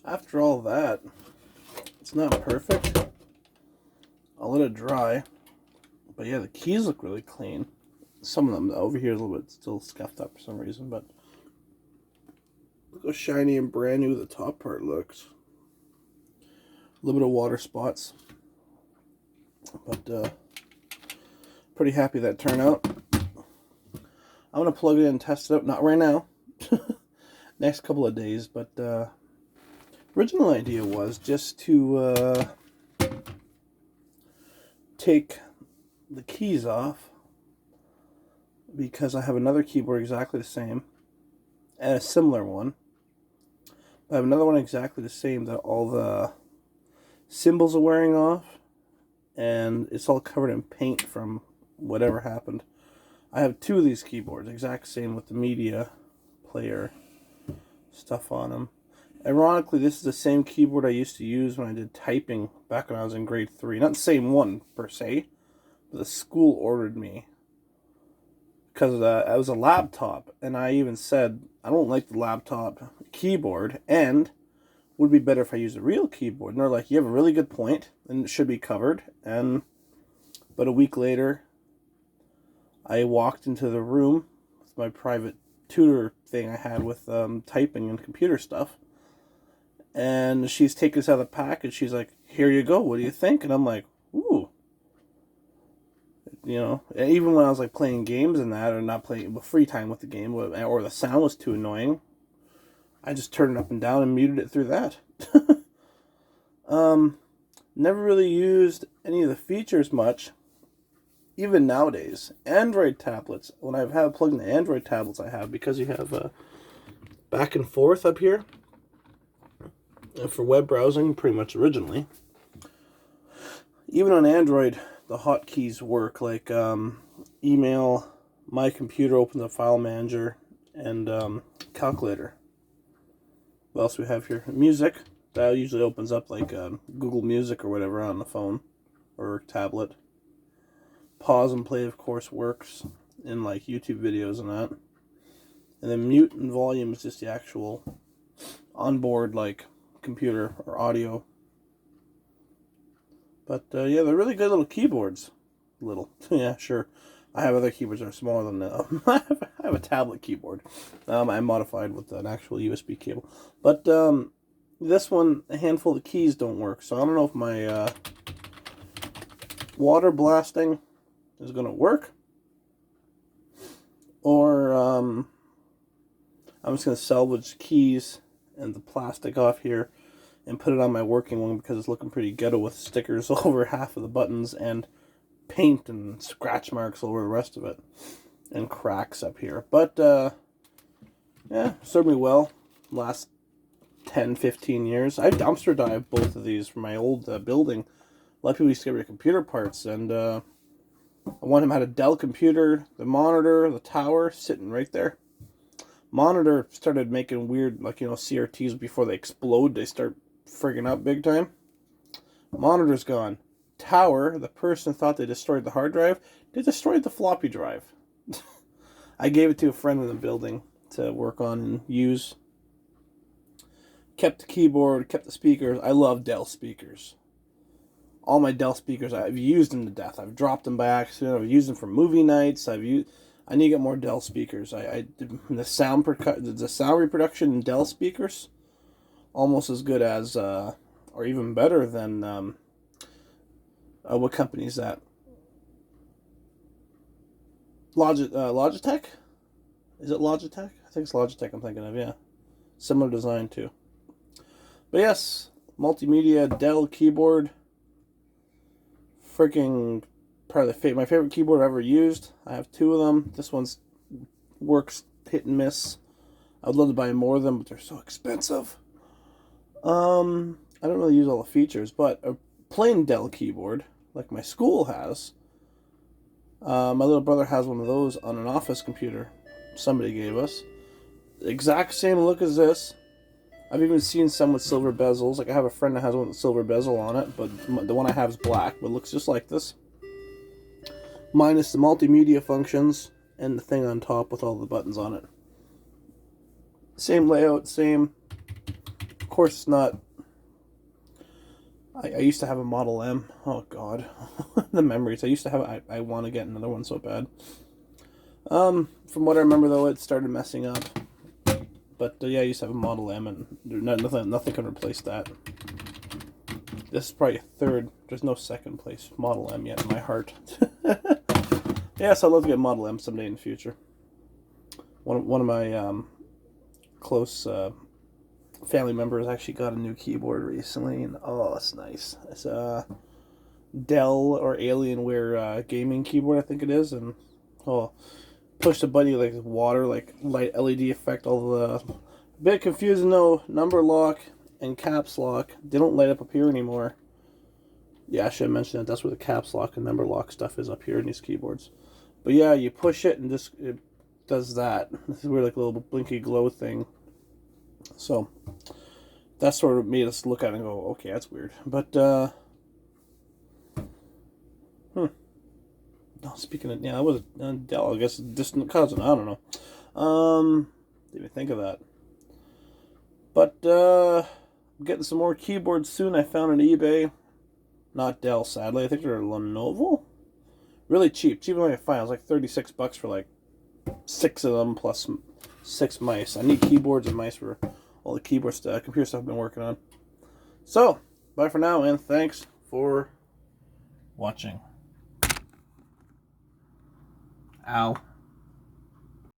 After all that, it's not perfect. I'll let it dry. But yeah, the keys look really clean. Some of them over here is a little bit still scuffed up for some reason, but look how shiny and brand new the top part looks. A little bit of water spots, but pretty happy that turned out. I'm gonna plug it in and test it out. Not right now. Next couple of days, but original idea was just to take the keys off, because I have another keyboard exactly the same and a similar one. I have another one exactly the same that all the symbols are wearing off, and it's all covered in paint from whatever happened. I have two of these keyboards, exact same, with the media player stuff on them. Ironically, this is the same keyboard I used to use when I did typing back when I was in grade 3. Not the same one, per se, but the school ordered me. Because it was a laptop, and I even said, I don't like the laptop keyboard, and would be better if I used a real keyboard. And they're like, you have a really good point, and it should be covered. And but a week later, I walked into the room with my private tutor thing I had with typing and computer stuff, and she's taking us out of the package. She's like, here you go, what do you think? And I'm like, ooh. You know, even when I was like playing games and that, or not playing, but free time with the game, or the sound was too annoying, I just turned it up and down and muted it through that. Never really used any of the features much. Even nowadays, Android tablets, when I've had plugged in the Android tablets I have, because you have back and forth up here for web browsing, pretty much originally. Even on Android, the hotkeys work, like email, my computer opens a file manager, and calculator. What else we have here? Music. That usually opens up like Google Music or whatever on the phone or tablet. Pause and play, of course, works in like YouTube videos and that. And then mute and volume is just the actual onboard like computer or audio. But yeah, they're really good little keyboards. Little, yeah, sure. I have other keyboards that are smaller than that. I have a tablet keyboard. I modified with an actual USB cable. But this one, a handful of keys don't work. So I don't know if my water blasting is going to work, or I'm just going to salvage keys and the plastic off here and put it on my working one, because it's looking pretty ghetto with stickers over half of the buttons and paint and scratch marks over the rest of it and cracks up here. But yeah, served me well last 10-15 years. I dumpster dived both of these from my old building. A lot of people used to get rid of computer parts, and one of them had a Dell computer, the monitor, the tower sitting right there. Monitor started making weird, like, you know, CRTs before they explode, they start frigging up big time. Monitor's gone. Tower, the person thought they destroyed the hard drive. They destroyed the floppy drive. I gave it to a friend in the building to work on and use. Kept the keyboard, kept the speakers. I love Dell speakers. All my Dell speakers, I've used them to death. I've dropped them by accident. I've used them for movie nights. I need to get more Dell speakers. The sound reproduction in Dell speakers, almost as good as, or even better than, what company is that? Logitech? Is it Logitech? I think it's Logitech I'm thinking of, yeah. Similar design too. But yes, multimedia Dell keyboard. Freaking probably my favorite keyboard I've ever used. I have two of them. This one's works hit and miss. I'd love to buy more of them, but they're so expensive. I don't really use all the features, but a plain Dell keyboard, like my school has. My little brother has one of those on an office computer somebody gave us. The exact same look as this. I've even seen some with silver bezels. Like, I have a friend that has one with a silver bezel on it, but the one I have is black, but looks just like this. Minus the multimedia functions and the thing on top with all the buttons on it. Same layout, same. Of course, it's not. I used to have a Model M. Oh God, the memories. I used to have. I want to get another one so bad. From what I remember though, it started messing up. But yeah, I used to have a Model M, and nothing can replace that. This is probably a third. There's no second place Model M yet in my heart. Yeah, so I'd love to get Model M someday in the future. One of my close family members actually got a new keyboard recently, and oh, it's nice. It's a Dell or Alienware gaming keyboard, I think it is, and oh, push the button like water, like light LED effect. All the a bit confusing though. Number lock and caps lock, they don't light up here anymore. Yeah, I should have mentioned that. That's where the caps lock and number lock stuff is, up here in these keyboards. But yeah, you push it and just it does that. This is where like a little blinky glow thing. So that sort of made us look at it and go, okay, that's weird. But no, speaking of, yeah, that was Dell. I guess a distant cousin. I don't know. Didn't even think of that. But I'm getting some more keyboards soon. I found on eBay. Not Dell, sadly. I think they're Lenovo. Really cheap. Cheaper than I find. It was like $36 for like 6 of them plus 6 mice. I need keyboards and mice for all the keyboard stuff, computer stuff I've been working on. So, bye for now, and thanks for watching. Ow.